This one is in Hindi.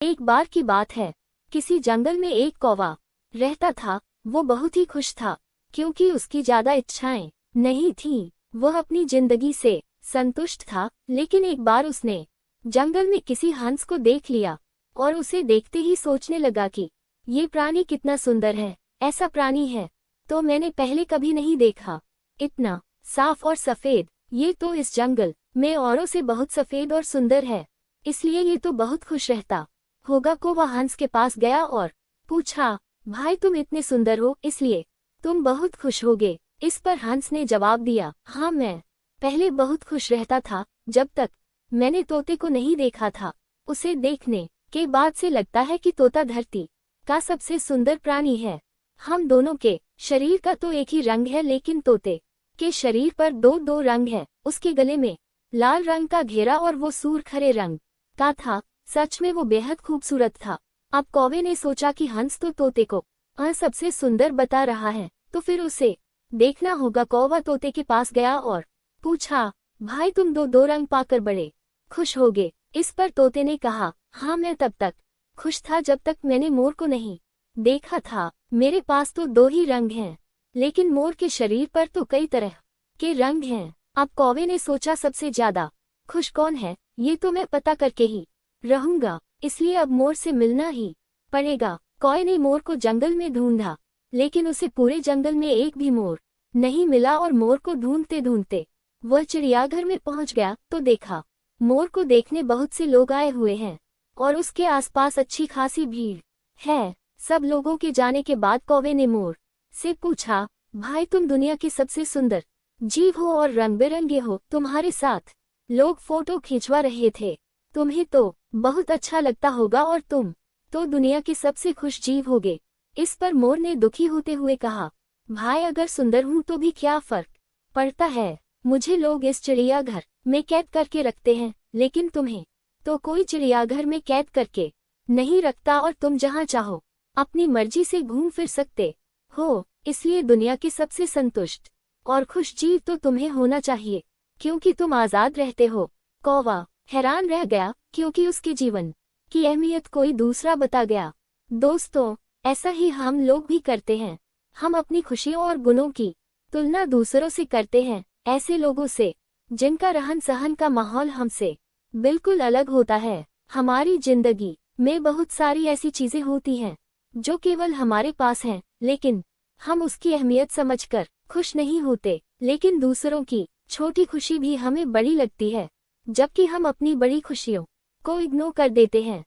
एक बार की बात है, किसी जंगल में एक कौवा रहता था। वो बहुत ही खुश था क्योंकि उसकी ज्यादा इच्छाएं नहीं थीं। वह अपनी जिंदगी से संतुष्ट था। लेकिन एक बार उसने जंगल में किसी हंस को देख लिया और उसे देखते ही सोचने लगा कि ये प्राणी कितना सुंदर है। ऐसा प्राणी है तो मैंने पहले कभी नहीं देखा। इतना साफ और सफेद, ये तो इस जंगल में औरों से बहुत सफेद और सुंदर है, इसलिए ये तो बहुत खुश रहता होगा। कौवा हंस के पास गया और पूछा, भाई तुम इतने सुंदर हो इसलिए तुम बहुत खुश होगे। इस पर हंस ने जवाब दिया, हाँ मैं पहले बहुत खुश रहता था जब तक मैंने तोते को नहीं देखा था। उसे देखने के बाद से लगता है कि तोता धरती का सबसे सुंदर प्राणी है। हम दोनों के शरीर का तो एक ही रंग है, लेकिन तोते के शरीर पर दो दो रंग है। उसके गले में लाल रंग का घेरा और वो सूर्ख हरे रंग का था। सच में वो बेहद खूबसूरत था। अब कौवे ने सोचा कि हंस तो तोते को सबसे सुंदर बता रहा है, तो फिर उसे देखना होगा। कौवा तोते के पास गया और पूछा, भाई तुम दो दो रंग पाकर बड़े खुश होगे। इस पर तोते ने कहा, हाँ मैं तब तक खुश था जब तक मैंने मोर को नहीं देखा था। मेरे पास तो दो ही रंग हैं, लेकिन मोर के शरीर पर तो कई तरह के रंग हैं। अब कौवे ने सोचा, सबसे ज्यादा खुश कौन है ये तो मैं पता करके ही रहूंगा, इसलिए अब मोर से मिलना ही पड़ेगा। कौवे ने मोर को जंगल में ढूंढा, लेकिन उसे पूरे जंगल में एक भी मोर नहीं मिला। और मोर को ढूंढते ढूंढते वह चिड़ियाघर में पहुंच गया तो देखा मोर को देखने बहुत से लोग आए हुए हैं और उसके आसपास अच्छी खासी भीड़ है। सब लोगों के जाने के बाद कौवे ने मोर से पूछा, भाई तुम दुनिया के सबसे सुंदर जीव हो और रंग बिरंगे हो। तुम्हारे साथ लोग फोटो खिंचवा रहे थे, तुम्हें तो बहुत अच्छा लगता होगा और तुम तो दुनिया के सबसे खुश जीव होगे। इस पर मोर ने दुखी होते हुए कहा, भाई अगर सुंदर हूं तो भी क्या फर्क पड़ता है। मुझे लोग इस चिड़ियाघर में कैद करके रखते हैं, लेकिन तुम्हें तो कोई चिड़ियाघर में कैद करके नहीं रखता और तुम जहां चाहो अपनी मर्जी से घूम फिर सकते हो। इसलिए दुनिया के सबसे संतुष्ट और खुश जीव तो तुम्हें होना चाहिए, क्योंकि तुम आजाद रहते हो। कौवा हैरान रह गया क्योंकि उसके जीवन की अहमियत कोई दूसरा बता गया। दोस्तों, ऐसा ही हम लोग भी करते हैं। हम अपनी खुशियों और गुणों की तुलना दूसरों से करते हैं, ऐसे लोगों से जिनका रहन सहन का माहौल हमसे बिल्कुल अलग होता है। हमारी जिंदगी में बहुत सारी ऐसी चीजें होती हैं जो केवल हमारे पास हैं, लेकिन हम उसकी अहमियत समझकर खुश नहीं होते। लेकिन दूसरों की छोटी खुशी भी हमें बड़ी लगती है, जबकि हम अपनी बड़ी खुशियों को इग्नोर कर देते हैं।